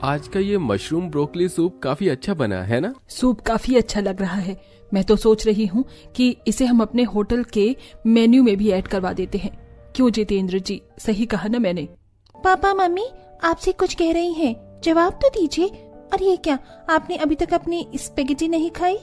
आज का ये मशरूम ब्रोकली सूप काफी अच्छा बना है ना? सूप काफी अच्छा लग रहा है। मैं तो सोच रही हूँ कि इसे हम अपने होटल के मेन्यू में भी ऐड करवा देते हैं। क्यों जितेंद्र जी, सही कहा ना मैंने? पापा मम्मी आपसे कुछ कह रही हैं, जवाब तो दीजिए। और ये क्या, आपने अभी तक अपनी स्पेगेटी नहीं खाई?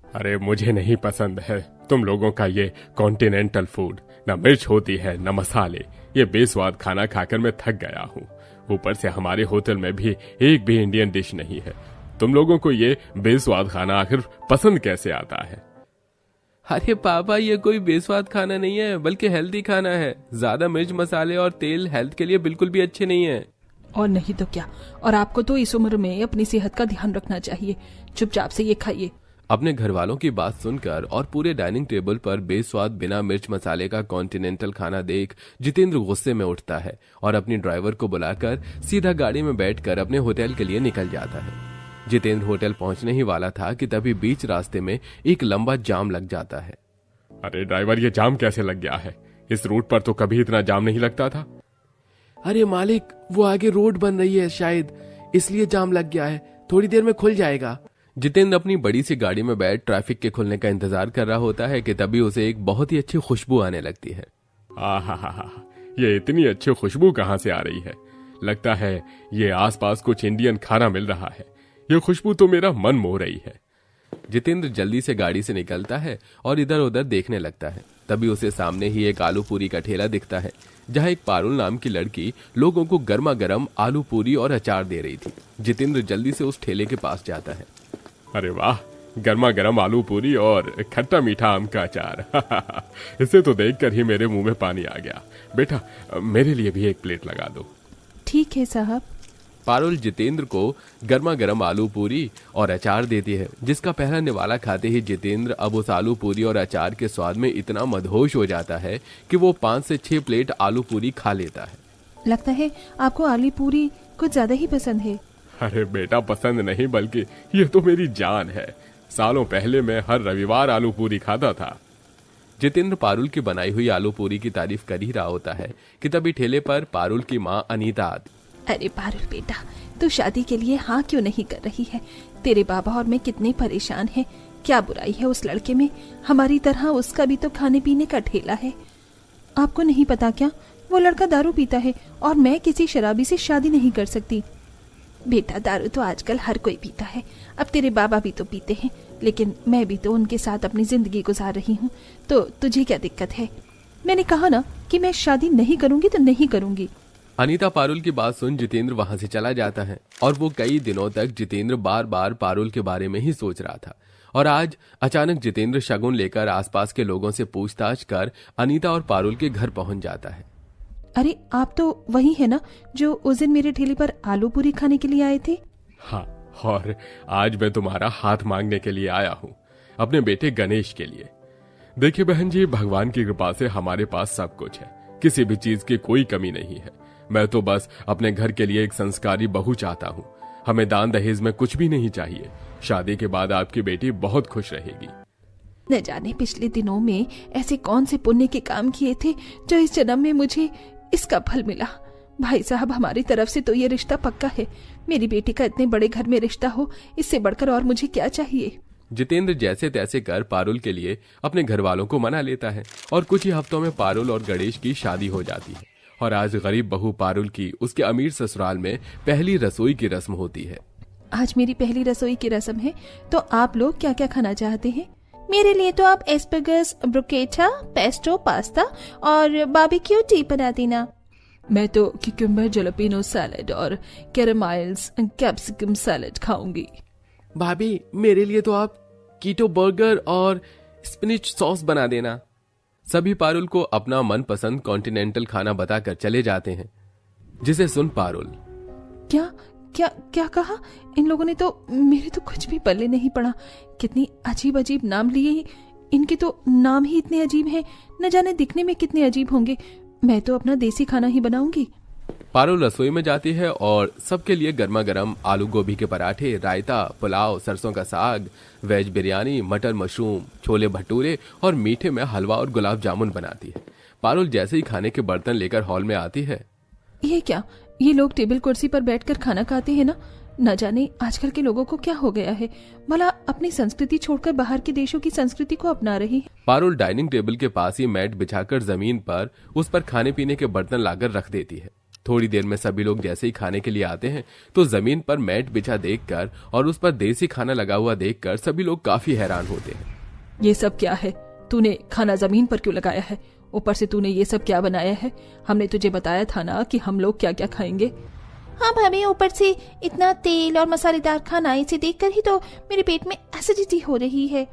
अरे मुझे नहीं पसंद है तुम लोगों का ये कॉन्टिनेंटल फूड। न मिर्च होती है न मसाले। ये बेस्वाद खाना खाकर मैं थक गया हूँ। ऊपर से हमारे होटल में भी एक भी इंडियन डिश नहीं है। तुम लोगों को ये बेस्वाद खाना आखिर पसंद कैसे आता है? अरे पापा, ये कोई बेस्वाद खाना नहीं है, बल्कि हेल्दी खाना है। ज्यादा मिर्च मसाले और तेल हेल्थ के लिए बिल्कुल भी अच्छे नहीं है। और नहीं तो क्या। और आपको तो इस उम्र में अपनी सेहत का ध्यान रखना चाहिए। चुपचाप से ये खाइए। अपने घर वालों की बात सुनकर और पूरे डाइनिंग टेबल पर बेस्वाद बिना मिर्च मसाले का कॉन्टिनेंटल खाना देख जितेंद्र गुस्से में उठता है और अपनी ड्राइवर को बुलाकर सीधा गाड़ी में बैठकर अपने होटल के लिए निकल जाता है। जितेंद्र होटल पहुंचने ही वाला था कि तभी बीच रास्ते में एक लंबा जाम लग जाता है। अरे ड्राइवर, ये जाम कैसे लग गया है? इस रूट पर तो कभी इतना जाम नहीं लगता था। अरे मालिक, वो आगे रोड बन रही है, शायद इसलिए जाम लग गया है। थोड़ी देर में खुल जाएगा। जितेंद्र अपनी बड़ी सी गाड़ी में बैठ ट्रैफिक के खुलने का इंतजार कर रहा होता है कि तभी उसे एक बहुत ही अच्छी खुशबू आने लगती है। आहा, ये इतनी अच्छी खुशबू कहाँ से आ रही है? लगता है ये आसपास कुछ इंडियन खाना मिल रहा है। ये खुशबू तो मेरा मन मोह रही है। जितेंद्र जल्दी से गाड़ी से निकलता है और इधर उधर देखने लगता है। तभी उसे सामने ही एक आलू पूरी का ठेला दिखता है, जहां एक पारुल नाम की लड़की लोगों को गर्मा गर्म आलू पूरी और अचार दे रही थी। जितेंद्र जल्दी से उस ठेले के पास जाता है। अरे वाह, गर्मा गर्म आलू पूरी और खट्टा मीठा आम का अचार। इसे तो देखकर ही मेरे मुंह में पानी आ गया। बेटा, मेरे लिए भी एक प्लेट लगा दो। ठीक है साहब। पारुल जितेंद्र को गर्मा गर्म आलू पूरी और अचार देती है, जिसका पहला निवाला खाते ही जितेंद्र अब उस आलू पूरी और अचार के स्वाद में इतना मदहोश हो जाता है कि वो 5 से 6 प्लेट आलू पूरी खा लेता है। लगता है आपको आलू पूरी कुछ ज्यादा ही पसंद है। अरे बेटा, पसंद नहीं बल्कि ये तो मेरी जान है। सालों पहले मैं हर रविवार आलू पूरी खाता था। जितेंद्र पारुल की बनाई हुई आलू पूरी की तारीफ कर ही रहा होता है कि तभी ठेले पर पारुल की माँ अनीता आती। अरे पारुल बेटा, तू शादी के लिए हाँ क्यों नहीं कर रही है? तेरे बाबा और मैं कितने परेशान हैं। क्या बुराई है उस लड़के में? हमारी तरह उसका भी तो खाने पीने का ठेला है। आपको नहीं पता क्या? वो लड़का दारू पीता है और मैं किसी शराबी से शादी नहीं कर सकती। बेटा, दारू तो आजकल हर कोई पीता है। अब तेरे बाबा भी तो पीते हैं, लेकिन मैं भी तो उनके साथ अपनी जिंदगी गुजार रही हूँ। तो तुझे क्या दिक्कत है? मैंने कहा ना कि मैं शादी नहीं करूंगी तो नहीं करूंगी। अनीता पारुल की बात सुन जितेंद्र वहां से चला जाता है और वो कई दिनों तक जितेंद्र बार बार पारुल के बारे में ही सोच रहा था। और आज अचानक जितेंद्र शगुन लेकर आसपास के लोगों से पूछताछ कर अनीता और पारुल के घर पहुंच जाता है। अरे आप तो वही है ना जो उस दिन मेरे ठेले पर आलू पूरी खाने के लिए आए थे? हाँ, और आज मैं तुम्हारा हाथ मांगने के लिए आया हूँ, अपने बेटे गणेश के लिए। देखिए बहन जी, भगवान की कृपा से हमारे पास सब कुछ है। किसी भी चीज की कोई कमी नहीं है। मैं तो बस अपने घर के लिए एक संस्कारी बहू चाहता हूँ। हमें दान दहेज में कुछ भी नहीं चाहिए। शादी के बाद आपकी बेटी बहुत खुश रहेगी। न जाने पिछले दिनों में ऐसे कौन से पुण्य के काम किए थे जो इस जन्म में मुझे इसका फल मिला। भाई साहब, हमारी तरफ से तो ये रिश्ता पक्का है। मेरी बेटी का इतने बड़े घर में रिश्ता हो, इससे बढ़कर और मुझे क्या चाहिए? जितेंद्र जैसे तैसे कर पारुल के लिए अपने घर वालों को मना लेता है और कुछ ही हफ्तों में पारुल और गणेश की शादी हो जाती है। और आज गरीब बहू पारुल की उसके अमीर ससुराल में पहली रसोई की रस्म होती है। आज मेरी पहली रसोई की रस्म है, तो आप लोग क्या क्या खाना चाहते हैं? मेरे लिए तो आप एस्परगस, ब्रोकेटा, पेस्टो, पास्ता और बारबेक्यू टी बना देना। मैं तो क्यूकम्बर जलपेनो सैलेड और कैरामाइल्स कैप्सिकम सैलेड खाऊंगी। भाभी, मेरे लिए तो आप कीटो बर्गर और स्पिनिच सॉस बना देना। सभी पारुल को अपना मनपसंद कॉन्टिनेंटल खाना बताकर चले जाते हैं, जिसे सुन पारुल क्या क्या क्या कहा? इन लोगों ने तो मेरे तो कुछ भी पल्ले नहीं पड़ा। कितनी अजीब अजीब नाम लिए। इनके तो नाम ही इतने अजीब हैं, न जाने दिखने में कितने अजीब होंगे। मैं तो अपना देसी खाना ही बनाऊंगी। पारुल रसोई में जाती है और सबके लिए गर्मा गर्म आलू गोभी के पराठे, रायता, पुलाव, सरसों का साग, वेज बिरयानी, मटर मशरूम, छोले भटूरे और मीठे में हलवा और गुलाब जामुन बनाती है। पारुल जैसे ही खाने के बर्तन लेकर हॉल में आती है। ये क्या? ये लोग टेबल कुर्सी पर बैठकर खाना खाते हैं ना? न जाने आजकल के लोगों को क्या हो गया है, भला अपनी संस्कृति छोड़कर बाहर के देशों की संस्कृति को अपना रही है। पारुल डाइनिंग टेबल के पास ही मैट बिछाकर जमीन पर उस पर खाने पीने के बर्तन लाकर रख देती है। थोड़ी देर में सभी लोग जैसे ही खाने के लिए आते हैं तो जमीन पर मैट बिछा देखकर और उस पर देसी खाना लगा हुआ देखकर सभी लोग काफी हैरान होते हैं। ये सब क्या है? तूने खाना जमीन पर क्यों लगाया है? ऊपर से तूने ये सब क्या बनाया है? हमने तुझे बताया था ना कि हम लोग क्या क्या खाएंगे। हाँ भाभी, ऊपर से इतना तेल और मसालेदार खाना, इसे देखकर ही तो मेरे पेट में एसिडिटी हो रही है।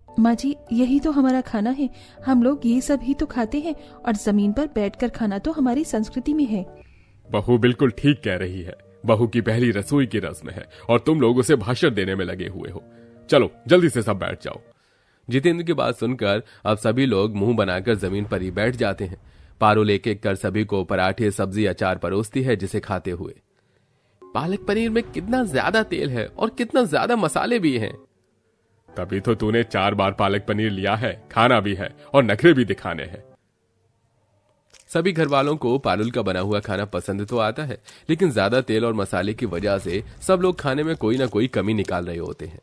माँ जी, यही तो हमारा खाना है, हम लोग ये सब ही तो खाते हैं और जमीन पर बैठकर खाना तो हमारी संस्कृति में है। बहू बिल्कुल ठीक कह रही है। बहू की पहली रसोई की रस्म है और तुम लोग उसे भाषण देने में लगे हुए हो। चलो जल्दी से सब बैठ जाओ। जितेंद्र की बात सुनकर अब सभी लोग मुंह बनाकर जमीन पर ही बैठ जाते हैं। पारुल एक एक कर सभी को पराठे, सब्जी, अचार परोसती है, जिसे खाते हुए पालक पनीर में कितना ज्यादा तेल है और कितना ज्यादा मसाले भी हैं। तभी तो तूने 4 बार पालक पनीर लिया है, खाना भी है और नखरे भी दिखाने हैं। सभी घर वालों को पारुल का बना हुआ खाना पसंद तो आता है, लेकिन ज्यादा तेल और मसाले की वजह से सब लोग खाने में कोई ना कोई कमी निकाल रहे होते हैं।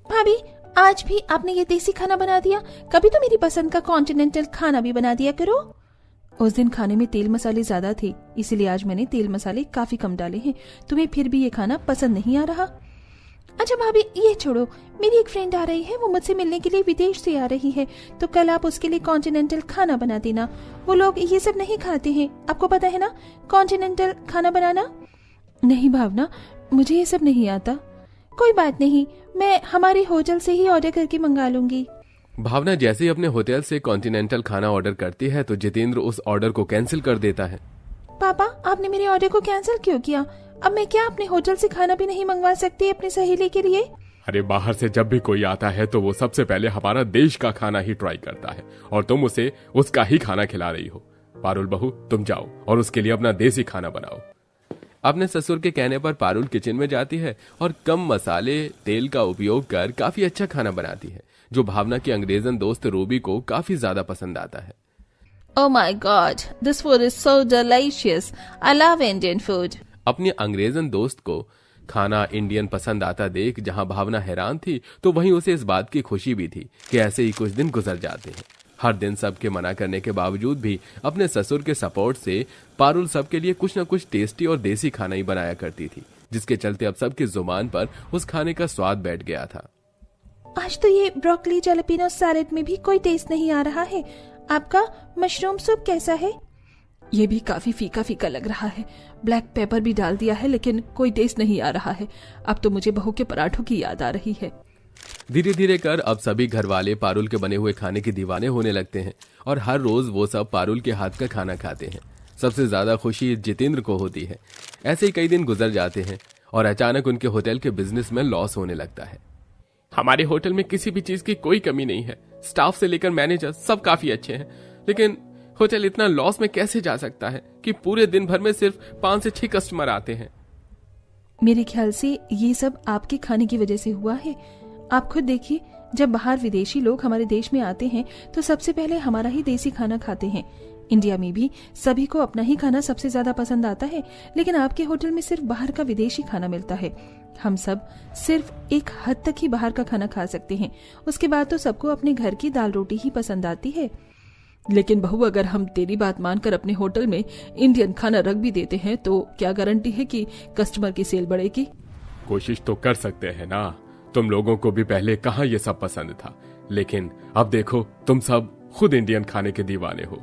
भाभी, आज भी आपने ये देसी खाना बना दिया, कभी तो मेरी पसंद का कॉन्टिनेंटल खाना भी बना दिया करो। उस दिन खाने में तेल मसाले ज्यादा थे, इसीलिए आज मैंने तेल मसाले काफी कम डाले हैं। तुम्हें फिर भी ये खाना पसंद नहीं आ रहा? अच्छा भाभी, ये छोड़ो, मेरी एक फ्रेंड आ रही है, वो मुझसे मिलने के लिए विदेश से आ रही है, तो कल आप उसके लिए कॉन्टिनेंटल खाना बना देना। वो लोग ये सब नहीं खाते हैं, आपको पता है ना कॉन्टिनेंटल खाना बनाना। नहीं भावना, मुझे ये सब नहीं आता। कोई बात नहीं, मैं हमारे होटल से ही ऑर्डर करके मंगा लूंगी। भावना जैसे ही अपने होटल से कॉन्टिनेंटल खाना ऑर्डर करती है तो जितेंद्र उस ऑर्डर को कैंसिल कर देता है। पापा, आपने मेरे ऑर्डर को कैंसिल क्यों किया? अब मैं क्या अपने होटल से खाना भी नहीं मंगवा सकती अपनी सहेली के लिए? अरे बाहर से जब भी कोई आता है तो वो सबसे पहले हमारा देश का खाना ही ट्राई करता है और तुम उसे उसका ही खाना खिला रही हो। पारुल बहू, तुम जाओ और उसके लिए अपना देसी खाना बनाओ। अपने ससुर के कहने पर पारुल किचन में जाती है और कम मसाले, तेल का उपयोग कर काफी अच्छा खाना बनाती है, जो भावना की अंग्रेजन दोस्त रूबी को काफी ज्यादा पसंद आता है। Oh my God, this food is so delicious. I love Indian food. अपनी अंग्रेजन दोस्त को खाना इंडियन पसंद आता देख जहां भावना हैरान थी, तो वहीं उसे इस बात की खुशी भी थी कि ऐसे ही कुछ दिन गुजर जाते हैं। हर दिन सबके मना करने के बावजूद भी अपने ससुर के सपोर्ट से पारुल सबके लिए कुछ न कुछ टेस्टी और देसी खाना ही बनाया करती थी, जिसके चलते अब सबकी जुबान पर उस खाने का स्वाद बैठ गया था। आज तो ये ब्रोकली जैलेपिनो सैलेड में भी कोई टेस्ट नहीं आ रहा है। आपका मशरूम सूप कैसा है? ये भी काफी फीका फीका लग रहा है। ब्लैक पेपर भी डाल दिया है लेकिन कोई टेस्ट नहीं आ रहा है। अब तो मुझे बहू के पराठों की याद आ रही है। धीरे धीरे कर अब सभी घर वाले पारुल के बने हुए खाने के दीवाने होने लगते हैं और हर रोज वो सब पारुल के हाथ का खाना खाते हैं। सबसे ज्यादा खुशी जितेंद्र को होती है। ऐसे ही कई दिन गुजर जाते हैं और अचानक उनके होटल के बिजनेस में लॉस होने लगता है। हमारे होटल में किसी भी चीज की कोई कमी नहीं है, स्टाफ से लेकर मैनेजर सब काफी अच्छे हैं, लेकिन होटल इतना लॉस में कैसे जा सकता है कि पूरे दिन भर में सिर्फ 5 से 6 कस्टमर आते हैं। मेरे ख्याल से ये सब आपके खाने की वजह से हुआ है। आप खुद देखिए, जब बाहर विदेशी लोग हमारे देश में आते हैं तो सबसे पहले हमारा ही देसी खाना खाते हैं। इंडिया में भी सभी को अपना ही खाना सबसे ज्यादा पसंद आता है, लेकिन आपके होटल में सिर्फ बाहर का विदेशी खाना मिलता है। हम सब सिर्फ एक हद तक ही बाहर का खाना खा सकते हैं, उसके बाद तो सबको अपने घर की दाल रोटी ही पसंद आती है। लेकिन बहू, अगर हम तेरी बात मानकर अपने होटल में इंडियन खाना रख भी देते हैं तो क्या गारंटी है कि कस्टमर की सेल बढ़ेगी? कोशिश तो कर सकते हैं ना। तुम लोगों को भी पहले कहाँ ये सब पसंद था, लेकिन अब देखो तुम सब खुद इंडियन खाने के दीवाने हो।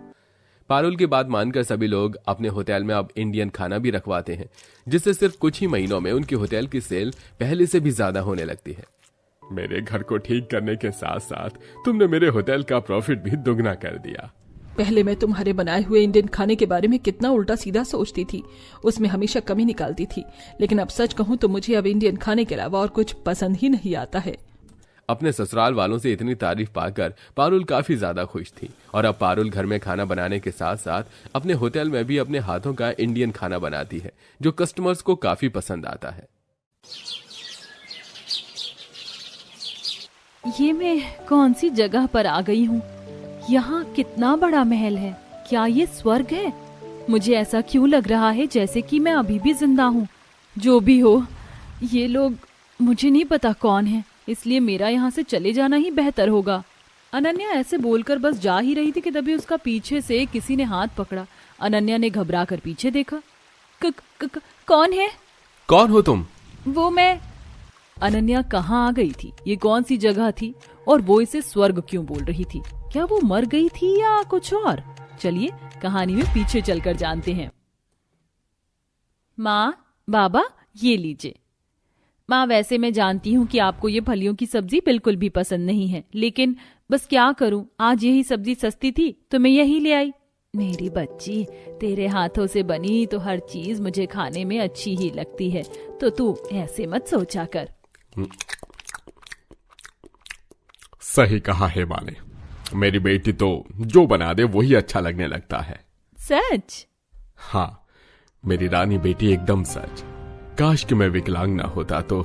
पारुल की बात मानकर सभी लोग अपने होटल में अब इंडियन खाना भी रखवाते हैं, जिससे सिर्फ कुछ ही महीनों में उनके होटल की सेल पहले से भी ज्यादा होने लगती है। मेरे घर को ठीक करने के साथ साथ तुमने मेरे होटल का प्रॉफिट भी दुगना कर दिया। पहले मैं तुम्हारे बनाए हुए इंडियन खाने के बारे में कितना उल्टा सीधा सोचती थी, उसमें हमेशा कमी निकालती थी, लेकिन अब सच कहूं तो मुझे अब इंडियन खाने के अलावा और कुछ पसंद ही नहीं आता है। अपने ससुराल वालों से इतनी तारीफ पाकर पारुल काफी ज्यादा खुश थी और अब पारुल घर में खाना बनाने के साथ साथ अपने होटल में भी अपने हाथों का इंडियन खाना बनाती है, जो कस्टमर्स को काफी पसंद आता है। ये मैं कौन सी जगह पर आ गई हूँ? यहाँ कितना बड़ा महल है, क्या ये स्वर्ग है? मुझे ऐसा क्यों लग रहा है जैसे कि मैं अभी भी जिंदा हूँ। जो भी हो, ये लोग मुझे नहीं पता कौन है, इसलिए मेरा यहाँ से चले जाना ही बेहतर होगा। अनन्या ऐसे बोलकर बस जा ही रही थी कि तभी उसका पीछे से किसी ने हाथ पकड़ा। अनन्या ने घबरा कर पीछे देखा। कौन है? कौन हो तुम? वो मैं। अनन्या कहाँ आ गई थी? ये कौन सी जगह थी? और वो इसे स्वर्ग क्यों बोल रही थी? क्या वो मर गई थी या कुछ और? चलिए कहानी में पीछे चलकर जानते हैं। माँ, बाबा, ये लीजिए। माँ, वैसे मैं जानती हूँ कि आपको ये फलियों की सब्जी बिल्कुल भी पसंद नहीं है, लेकिन बस क्या करूँ, आज यही सब्जी सस्ती थी तो मैं यही ले आई। मेरी बच्ची, तेरे हाथों से बनी तो हर चीज मुझे खाने में अच्छी ही लगती है, तो तू ऐसे मत सोचा कर। सही कहा है माँ ने। मेरी बेटी तो जो बना दे वही अच्छा लगने लगता है। सच? हाँ, मेरी रानी बेटी एकदम सच। काश कि मैं विकलांग ना होता तो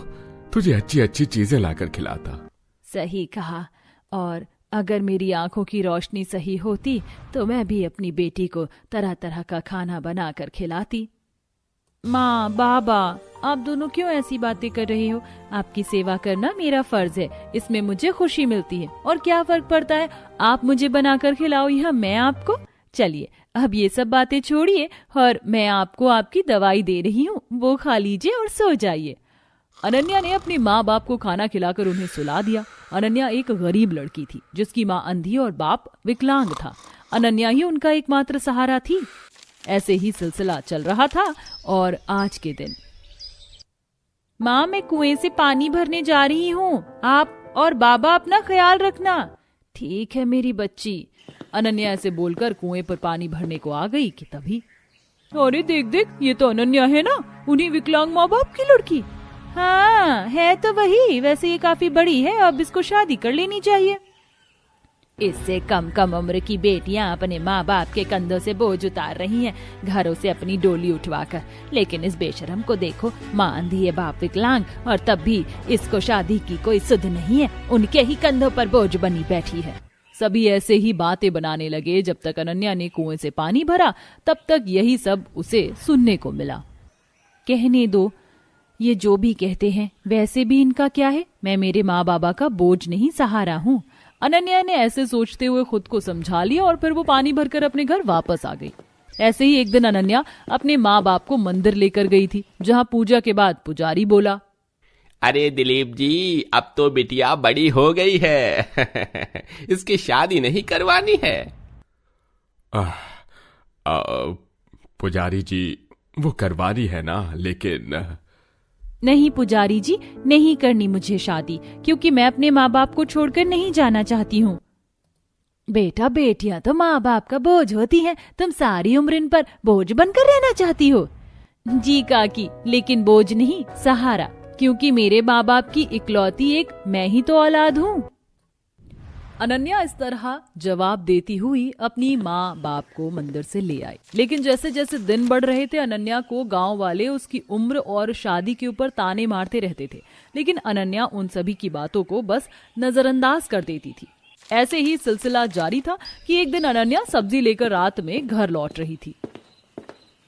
तुझे अच्छी अच्छी चीजें लाकर खिलाता। सही कहा। और अगर मेरी आंखों की रोशनी सही होती तो मैं भी अपनी बेटी को तरह तरह का खाना बनाकर खिलाती। माँ, बाबा, आप दोनों क्यों ऐसी बातें कर रहे हो? आपकी सेवा करना मेरा फर्ज है, इसमें मुझे खुशी मिलती है। और क्या फर्क पड़ता है, आप मुझे बनाकर खिलाओ या मैं आपको? चलिए अब ये सब बातें छोड़िए और मैं आपको आपकी दवाई दे रही हूँ, वो खा लीजिए और सो जाइए। अनन्या ने अपने माँ बाप को खाना खिलाकर उन्हें सुला दिया। अनन्या एक गरीब लड़की थी जिसकी माँ अंधी और बाप विकलांग था। अनन्या ही उनका एकमात्र सहारा थी। ऐसे ही सिलसिला चल रहा था और आज के दिन। माँ, मैं कुएं से पानी भरने जा रही हूँ, आप और बाबा अपना ख्याल रखना। ठीक है मेरी बच्ची। अनन्या ऐसे बोलकर कुएं पर पानी भरने को आ गई कि तभी, अरे देख देख, ये तो अनन्या है ना, उन्हीं विकलांग माँ बाप की लड़की। हाँ है तो वही, वैसे ये काफी बड़ी है, अब इसको शादी कर लेनी चाहिए। इससे कम कम उम्र की बेटियां अपने माँ बाप के कंधों से बोझ उतार रही हैं, घरों से अपनी डोली उठवाकर। लेकिन इस बेशरम को देखो, माँ अंधी है, बाप विकलांग, और तब भी इसको शादी की कोई सुध नहीं है, उनके ही कंधों पर बोझ बनी बैठी है। सभी ऐसे ही बातें बनाने लगे। जब तक अनन्या ने कुएं से पानी भरा तब तक यही सब उसे सुनने को मिला। कहने दो, ये जो भी कहते हैं, वैसे भी इनका क्या है, मैं मेरे माँ बाबा का बोझ नहीं, सहारा हूँ। अनन्या ने ऐसे सोचते हुए खुद को समझा लिया और फिर वो पानी भरकर अपने घर वापस आ गई। ऐसे ही एक दिन अनन्या अपने माँ बाप को मंदिर लेकर गई थी, जहाँ पूजा के बाद पुजारी बोला, अरे दिलीप जी, अब तो बिटिया बड़ी हो गई है इसकी शादी नहीं करवानी है? पुजारी जी, वो करवानी है ना, लेकिन नहीं पुजारी जी, नहीं करनी मुझे शादी, क्योंकि मैं अपने माँ बाप को छोड़कर नहीं जाना चाहती हूँ। बेटा, बेटियां तो माँ बाप का बोझ होती हैं, तुम सारी उम्र इन पर बोझ बनकर रहना चाहती हो? जी काकी, लेकिन बोझ नहीं, सहारा, क्योंकि मेरे माँ बाप की इकलौती एक मैं ही तो औलाद हूँ। अनन्या इस तरह जवाब देती हुई अपनी माँ बाप को मंदिर से ले आई। लेकिन जैसे जैसे दिन बढ़ रहे थे, अनन्या को गांव वाले उसकी उम्र और शादी के ऊपर ताने मारते रहते थे, लेकिन अनन्या उन सभी की बातों को बस नजरअंदाज कर देती थी। ऐसे ही सिलसिला जारी था कि एक दिन अनन्या सब्जी लेकर रात में घर लौट रही थी।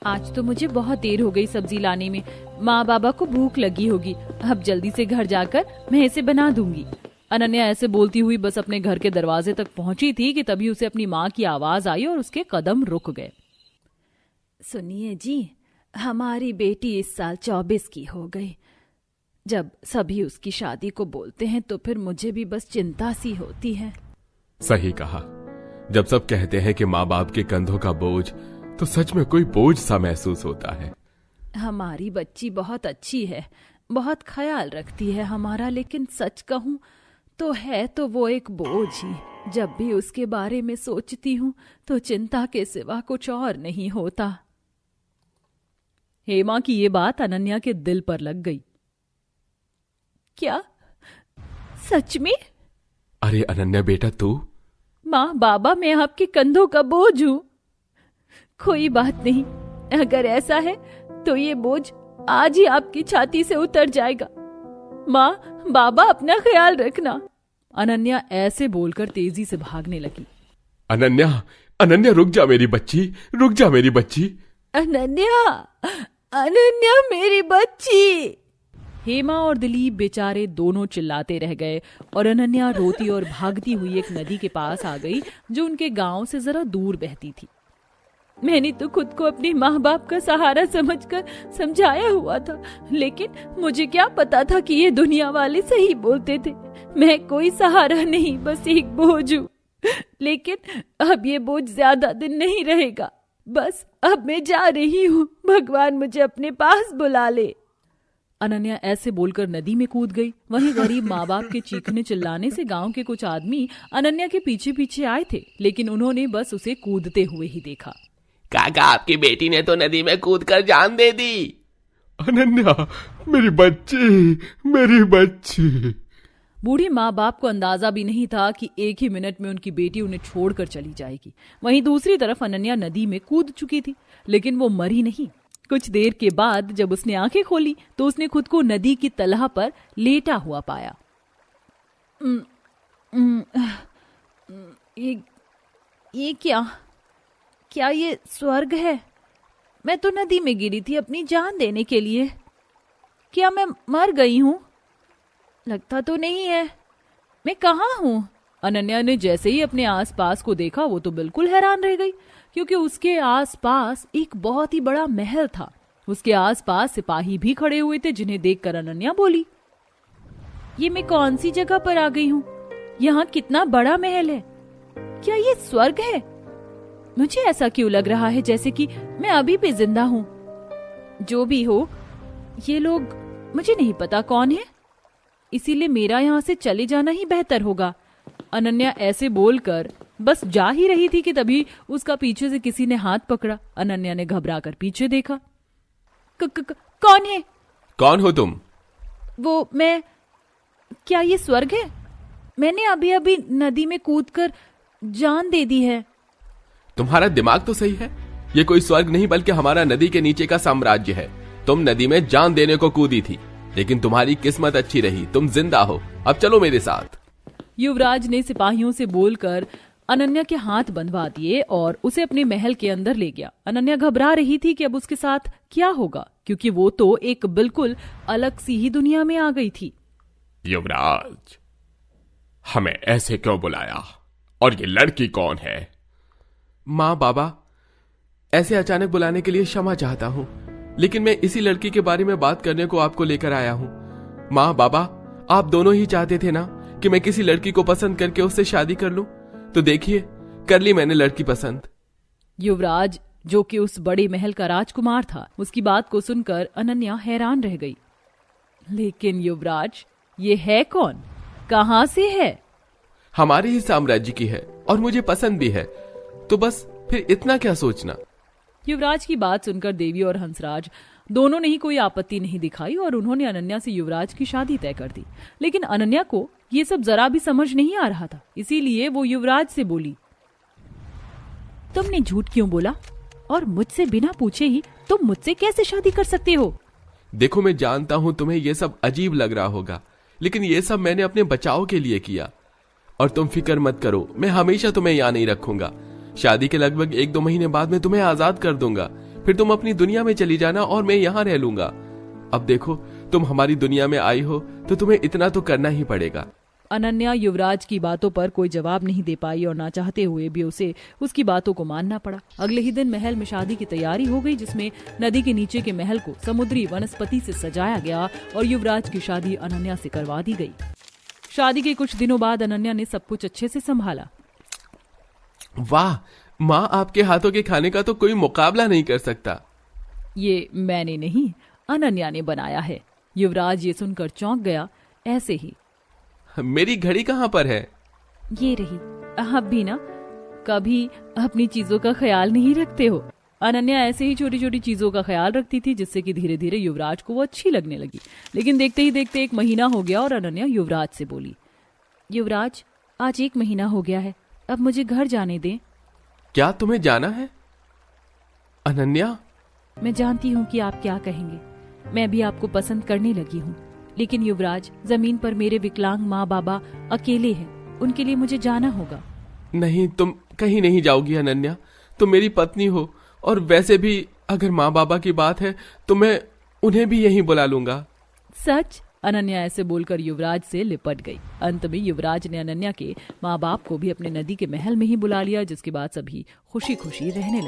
आज तो मुझे बहुत देर हो गई सब्जी लाने में, माँ बाबा को भूख लगी होगी, अब जल्दी से घर जाकर मैं इसे बना दूंगी। अनन्या ऐसे बोलती हुई बस अपने घर के दरवाजे तक पहुंची थी कि तभी उसे अपनी माँ की आवाज आई और उसके कदम रुक गए। सुनिए जी, हमारी बेटी इस साल 24 की हो गई। जब सभी उसकी शादी को बोलते हैं तो फिर मुझे भी बस चिंता सी होती है। सही कहा। जब सब कहते हैं कि माँ बाप के कंधों का बोझ, तो सच में कोई बोझ सा महसूस होता है। हमारी बच्ची बहुत अच्छी है, बहुत ख्याल रखती है हमारा, लेकिन सच कहूं तो है तो वो एक बोझ ही। जब भी उसके बारे में सोचती हूँ तो चिंता के सिवा कुछ और नहीं होता। हेमा की ये बात अनन्या के दिल पर लग गई। क्या सच में? अरे अनन्या बेटा, तू? माँ बाबा, मैं आपके कंधों का बोझ हूँ। कोई बात नहीं, अगर ऐसा है तो ये बोझ आज ही आपकी छाती से उतर जाएगा। माँ बाबा, अपना ख्याल रखना। अनन्या ऐसे बोलकर तेजी से भागने लगी। अनन्या, अनन्या रुक जा मेरी बच्ची, रुक जा मेरी बच्ची। अनन्या, अनन्या मेरी बच्ची। हेमा और दिलीप बेचारे दोनों चिल्लाते रह गए और अनन्या रोती और भागती हुई एक नदी के पास आ गई जो उनके गांव से जरा दूर बहती थी। मैंने तो खुद को अपने माँ बाप का सहारा समझकर समझाया हुआ था, लेकिन मुझे क्या पता था कि ये दुनिया वाले सही बोलते थे। मैं कोई सहारा नहीं, बस एक बोझ हूँ। लेकिन अब ये बोझ ज्यादा दिन नहीं रहेगा। बस अब मैं जा रही हूँ, भगवान मुझे अपने पास बुला ले। अनन्या ऐसे बोलकर नदी में कूद गई। वहीं गरीब माँ बाप के चीखने चिल्लाने से गांव के कुछ आदमी अनन्या के पीछे पीछे आए थे, लेकिन उन्होंने बस उसे कूदते हुए ही देखा। काका, आपकी बेटी ने तो नदी में कूदकर जान दे दी। अनन्या, मेरी बच्ची। बूढ़े माँ बाप को अंदाजा भी नहीं था कि एक ही मिनट में उनकी बेटी उन्हें छोड़कर चली जाएगी। वहीं दूसरी तरफ अनन्या नदी में कूद चुकी थी, लेकिन वो मरी नहीं। कुछ देर के बाद जब उसने आंखें खोली तो उसने खुद को नदी की तलह पर लेटा हुआ पाया। ये क्या ये स्वर्ग है? मैं तो नदी में गिरी थी अपनी जान देने के लिए। क्या मैं मर गई हूँ? लगता तो नहीं है। मैं कहाँ हूँ? अनन्या ने जैसे ही अपने आसपास को देखा वो तो बिल्कुल हैरान रह गई, क्योंकि उसके आसपास एक बहुत ही बड़ा महल था। उसके आसपास सिपाही भी खड़े हुए थे, जिन्हें देखकर अनन्या बोली, ये मैं कौन सी जगह पर आ गई हूँ? यहाँ कितना बड़ा महल है। क्या ये स्वर्ग है? मुझे ऐसा क्यों लग रहा है जैसे कि मैं अभी भी जिंदा हूँ। जो भी हो, ये लोग मुझे नहीं पता कौन है, इसीलिए मेरा यहाँ से चले जाना ही बेहतर होगा। अनन्या ऐसे बोलकर बस जा ही रही थी कि तभी उसका पीछे से किसी ने हाथ पकड़ा। अनन्या ने घबराकर पीछे देखा। कौन है? कौन हो तुम? वो मैं। क्या ये स्वर्ग है? मैंने अभी अभी नदी में कूदकर जान दे दी है। तुम्हारा दिमाग तो सही है। ये कोई स्वर्ग नहीं बल्कि हमारा नदी के नीचे का साम्राज्य है। तुम नदी में जान देने को कूदी थी, लेकिन तुम्हारी किस्मत अच्छी रही, तुम जिंदा हो। अब चलो मेरे साथ। युवराज ने सिपाहियों से बोलकर अनन्या के हाथ बंधवा दिए और उसे अपने महल के अंदर ले गया। अनन्या घबरा रही थी कि अब उसके साथ क्या होगा, क्योंकि वो तो एक बिल्कुल अलग सी ही दुनिया में आ गई थी। युवराज, हमें ऐसे क्यों बुलाया? और ये लड़की कौन है? माँ बाबा, ऐसे अचानक बुलाने के लिए क्षमा चाहता हूँ, लेकिन मैं इसी लड़की के बारे में बात करने को आपको लेकर आया हूँ। माँ बाबा, आप दोनों ही चाहते थे ना कि मैं किसी लड़की को पसंद करके उससे शादी कर लूं, तो देखिए कर ली मैंने लड़की पसंद। युवराज, जो कि उस बड़े महल का राजकुमार था, उसकी बात को सुनकर अनन्या हैरान रह गई। लेकिन युवराज, ये है कौन? कहां से है? हमारे ही साम्राज्य की है और मुझे पसंद भी है, तो बस फिर इतना क्या सोचना। युवराज की बात सुनकर देवी और हंसराज दोनों ने ही कोई आपत्ति नहीं दिखाई और उन्होंने अनन्या से युवराज की शादी तय कर दी। लेकिन अनन्या को ये सब जरा भी समझ नहीं आ रहा था, इसीलिए वो युवराज से बोली, तुमने झूठ क्यों बोला? और मुझसे बिना पूछे ही तुम मुझसे कैसे शादी कर सकते हो? देखो, मैं जानता हूं तुम्हें ये सब अजीब लग रहा होगा, लेकिन ये सब मैंने अपने बचाव के लिए किया। और तुम फिक्र मत करो, मैं हमेशा तुम्हें यहाँ नहीं रखूंगा। शादी के लगभग 1-2 महीने बाद मैं तुम्हें आजाद कर दूंगा। फिर तुम अपनी दुनिया में चली जाना और मैं यहाँ रह लूंगा। अब देखो, तुम हमारी दुनिया में आई हो तो तुम्हें इतना तो करना ही पड़ेगा। अनन्या युवराज की बातों पर कोई जवाब नहीं दे पाई और ना चाहते हुए भी उसे उसकी बातों को मानना पड़ा। अगले ही दिन महल में शादी की तैयारी हो गई, जिसमें नदी के नीचे के महल को समुद्री वनस्पति से सजाया गया और युवराज की शादी अनन्या से करवा दी गई। शादी के कुछ दिनों बाद अनन्या ने सब कुछ अच्छे से संभाला। वाह माँ, आपके हाथों के खाने का तो कोई मुकाबला नहीं कर सकता। ये मैंने नहीं, अनन्या ने बनाया है। युवराज ये सुनकर चौंक गया। ऐसे ही, मेरी घड़ी कहाँ पर है? ये रही। आप भी ना कभी अपनी चीजों का ख्याल नहीं रखते हो। अनन्या ऐसे ही छोटी छोटी चीजों का ख्याल रखती थी, जिससे कि धीरे धीरे युवराज को वो अच्छी लगने लगी। लेकिन देखते ही देखते 1 महीना हो गया और अनन्या युवराज से बोली, युवराज, आज 1 महीना हो गया है, अब मुझे घर जाने दें। क्या तुम्हें जाना है? अनन्या, मैं जानती हूँ कि आप क्या कहेंगे। मैं भी आपको पसंद करने लगी हूँ, लेकिन युवराज, जमीन पर मेरे विकलांग माँ बाबा अकेले हैं, उनके लिए मुझे जाना होगा। नहीं, तुम कहीं नहीं जाओगी अनन्या। तुम मेरी पत्नी हो, और वैसे भी अगर माँ बाबा की बात है तो मैं उन्हें भी यहीं बुला लूंगा। सच? अनन्या ऐसे बोलकर युवराज से लिपट गई। अंत में युवराज ने अनन्या के माँ बाप को भी अपने नदी के महल में ही बुला लिया, जिसके बाद सभी खुशी खुशी रहने लगे।